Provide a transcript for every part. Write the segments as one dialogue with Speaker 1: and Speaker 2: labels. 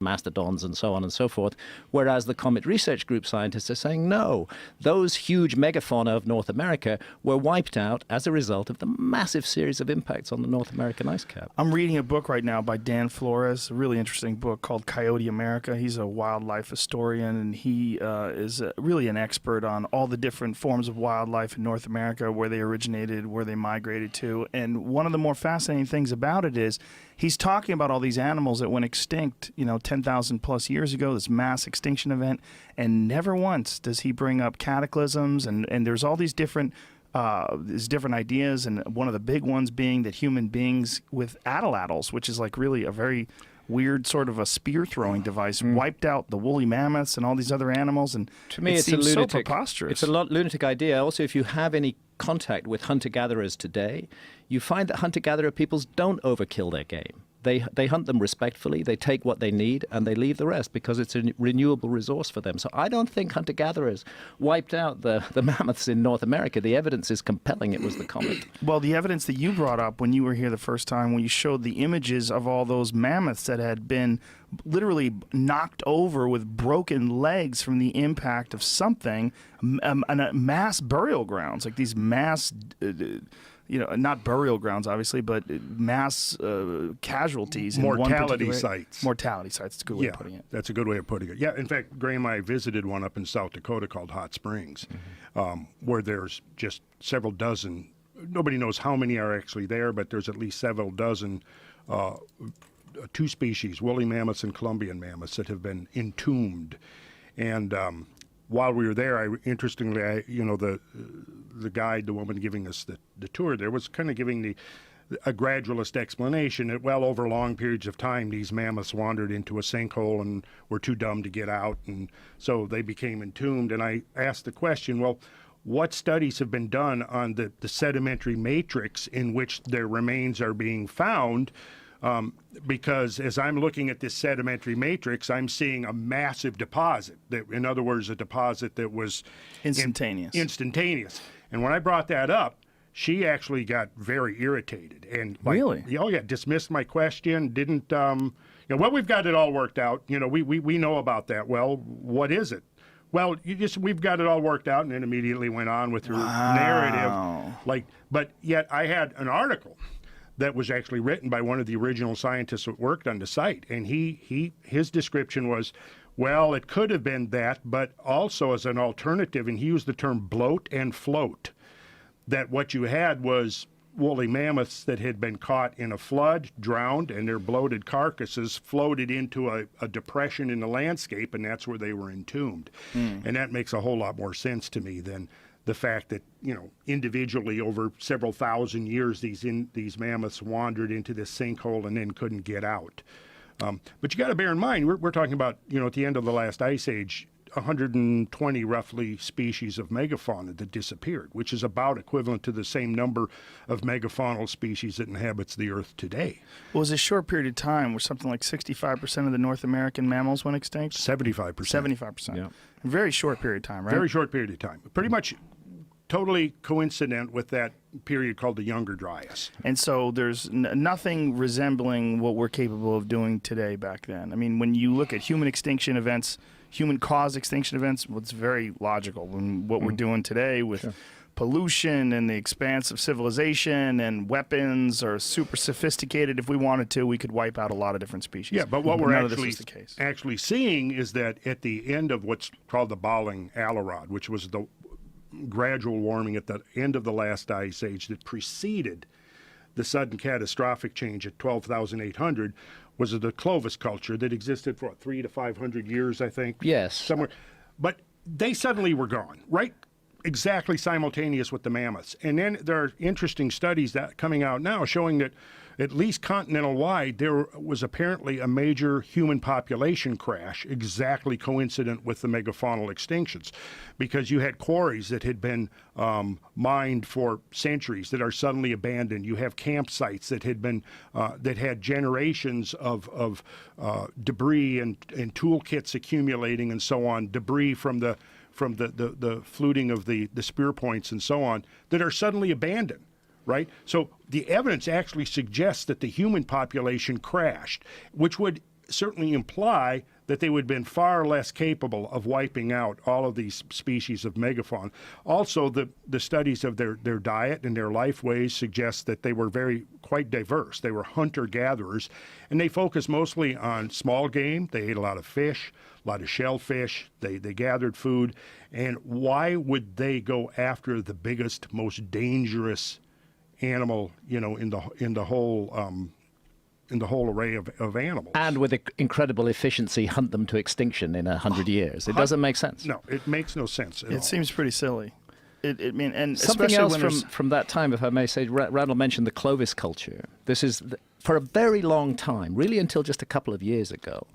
Speaker 1: mastodons and so on and so forth, whereas the Comet Research Group scientists are saying no, those huge megafauna of North America were wiped out as a result of the massive series of impacts on the North American ice cap.
Speaker 2: I'm reading a book right now by Dan Flores, a really interesting book called Coyote America. He's a wildlife historian, and he is really an expert on all the different forms of wildlife in North America, where they originated, where they migrated to. And one of the more fascinating things about it is he's talking about all these animals that went extinct, 10,000 plus years ago, this mass extinction event, and never once does he bring up cataclysms, and there's all these different ideas, and one of the big ones being that human beings with atlatls, which is like really a very weird sort of a spear-throwing device, wiped out the woolly mammoths and all these other animals, and
Speaker 1: to me,
Speaker 2: it's
Speaker 1: a lunatic,
Speaker 2: so preposterous.
Speaker 1: It's a lunatic idea. Also, if you have any contact with hunter-gatherers today, you find that hunter-gatherer peoples don't overkill their game. They hunt them respectfully, they take what they need, and they leave the rest because it's a renewable resource for them. So I don't think hunter-gatherers wiped out the mammoths in North America. The evidence is compelling it was the comet.
Speaker 2: Well, the evidence that you brought up when you were here the first time, when you showed the images of all those mammoths that had been literally knocked over with broken legs from the impact of something, mass burial grounds, like these mass... not burial grounds, obviously, but mass casualties.
Speaker 3: Mortality sites.
Speaker 2: Mortality sites. That's a good way of putting it.
Speaker 3: That's a good way of putting it. Yeah, in fact, Graham and I visited one up in South Dakota called Hot Springs, where there's just several dozen. Nobody knows how many are actually there, but there's at least several dozen two species, woolly mammoths and Columbian mammoths, that have been entombed. And while we were there, interestingly, the guide, the woman giving us the tour there, was kind of giving a gradualist explanation that, well, over long periods of time, these mammoths wandered into a sinkhole and were too dumb to get out, and so they became entombed. And I asked the question, well, what studies have been done on the sedimentary matrix in which their remains are being found? Because as I'm looking at this sedimentary matrix, I'm seeing a massive deposit. In other words, a deposit that was
Speaker 2: instantaneous.
Speaker 3: Instantaneous. And when I brought that up, she actually got very irritated and
Speaker 2: really,
Speaker 3: dismissed my question. Didn't well, we've got it all worked out. We know about that. Well, what is it? Well, we've got it all worked out, and then immediately went on with her narrative. But yet I had an article that was actually written by one of the original scientists that worked on the site, and his description was, well, it could have been that, but also as an alternative, and he used the term bloat and float, that what you had was woolly mammoths that had been caught in a flood, drowned, and their bloated carcasses floated into a depression in the landscape, and that's where they were entombed. And that makes a whole lot more sense to me than the fact that, individually over several thousand years, these mammoths wandered into this sinkhole and then couldn't get out. But you got to bear in mind, we're talking about, at the end of the last ice age, 120 roughly species of megafauna that disappeared, which is about equivalent to the same number of megafaunal species that inhabits the Earth today.
Speaker 2: Well, it was a short period of time where something like 65% of the North American mammals went extinct?
Speaker 3: 75%.
Speaker 2: 75%.
Speaker 1: Yeah.
Speaker 2: A very short period of time, right?
Speaker 3: Very short period of time. Pretty much totally coincident with that period called the Younger Dryas.
Speaker 2: And so there's nothing resembling what we're capable of doing today back then. I mean, when you look at human extinction events, human-caused extinction events, well, it's very logical. When what we're doing today with pollution and the expanse of civilization and weapons are super sophisticated. If we wanted to, we could wipe out a lot of different species.
Speaker 3: Yeah, but what we're
Speaker 2: actually
Speaker 3: actually seeing is that at the end of what's called the Bowling Alarod, which was the gradual warming at the end of the last ice age that preceded the sudden catastrophic change at 12,800, was the Clovis culture that existed for 300 to 500 years, I think.
Speaker 1: Yes.
Speaker 3: Somewhere. But they suddenly were gone, right? Exactly simultaneous with the mammoths. And then there are interesting studies that coming out now showing that at least continental-wide, there was apparently a major human population crash exactly coincident with the megafaunal extinctions, because you had quarries that had been mined for centuries that are suddenly abandoned. You have campsites that had been that had generations of debris and toolkits accumulating and so on, debris from the fluting of the spear points and so on, that are suddenly abandoned. Right? So the evidence actually suggests that the human population crashed, which would certainly imply that they would have been far less capable of wiping out all of these species of megafauna. Also, the studies of their diet and their life ways suggest that they were quite diverse. They were hunter-gatherers, and they focused mostly on small game. They ate a lot of fish, a lot of shellfish. They gathered food. And why would they go after the biggest, most dangerous animal, in the whole array of animals?
Speaker 1: And with incredible efficiency, hunt them to extinction in 100 years. It doesn't make sense.
Speaker 3: No, it makes no sense at all.
Speaker 2: It seems pretty silly. And
Speaker 1: Something
Speaker 2: especially
Speaker 1: else from that time, if I may say, Randall mentioned the Clovis culture. This is, for a very long time, really until just a couple of years ago,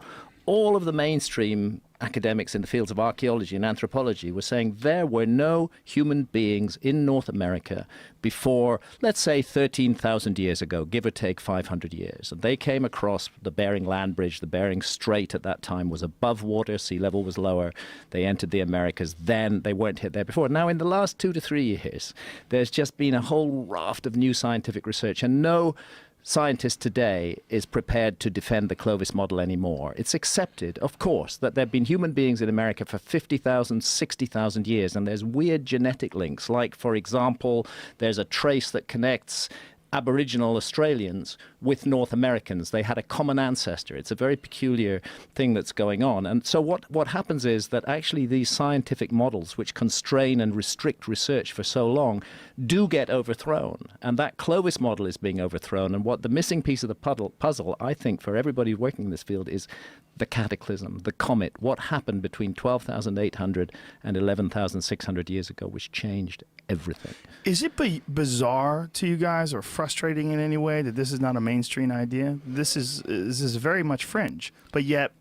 Speaker 1: all of the mainstream academics in the fields of archaeology and anthropology were saying there were no human beings in North America before, let's say, 13,000 years ago, give or take 500 years. And they came across the Bering Land Bridge. The Bering Strait at that time was above water. Sea level was lower. They entered the Americas. Then they weren't hit there before. Now, in the last 2 to 3 years, there's just been a whole raft of new scientific research, and no scientist today is prepared to defend the Clovis model anymore. It's accepted, of course, that there have been human beings in America for 50,000, 60,000 years, and there's weird genetic links. Like, for example, there's a trace that connects Aboriginal Australians with North Americans. They had a common ancestor. It's a very peculiar thing that's going on. And so what happens is that actually these scientific models, which constrain and restrict research for so long, do get overthrown. And that Clovis model is being overthrown. And what the missing piece of the puzzle, I think, for everybody working in this field is the cataclysm, the comet, what happened between 12,800 and 11,600 years ago, which changed everything.
Speaker 2: Is it bizarre to you guys or frustrating in any way that this is not a mainstream idea? This is very much fringe, but yet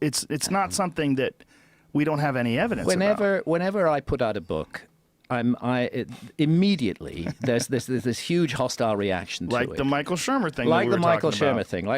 Speaker 2: it's not something that we don't have any evidence about.
Speaker 1: Whenever I put out a book, immediately there's this huge hostile reaction to it.
Speaker 2: Like the Michael Shermer thing.
Speaker 1: Like the Michael Shermer thing. I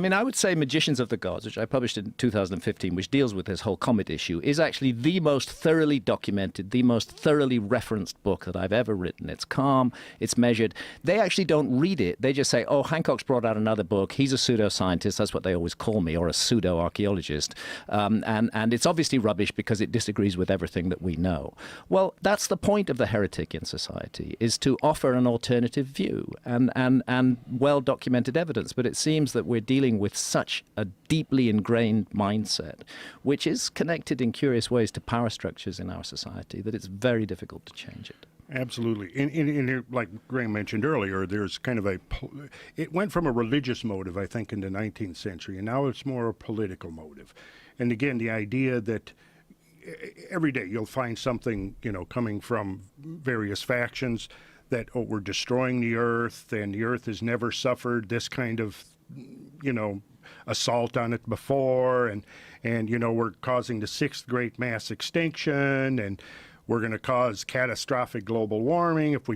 Speaker 1: mean, I would say Magicians of the Gods, which I published in 2015, which deals with this whole comet issue, is actually the most thoroughly documented, the most thoroughly referenced book that I've ever written. It's calm, it's measured. They actually don't read it. They just say, oh, Hancock's brought out another book. He's a pseudoscientist. That's what they always call me, or a pseudo-archaeologist. And it's obviously rubbish because it disagrees with everything that we know. Well, that's the point of the heretic in society, is to offer an alternative view and well-documented evidence. But it seems that we're dealing with such a deeply ingrained mindset, which is connected in curious ways to power structures in our society, that it's very difficult to change it.
Speaker 3: Absolutely. And like Graham mentioned earlier, there's kind of it went from a religious motive, I think, in the 19th century, and now it's more a political motive. And again, the idea that every day you'll find something, coming from various factions that, oh, we're destroying the earth and the earth has never suffered this kind of, assault on it before. And we're causing the 6th great mass extinction, and we're going to cause catastrophic global warming if we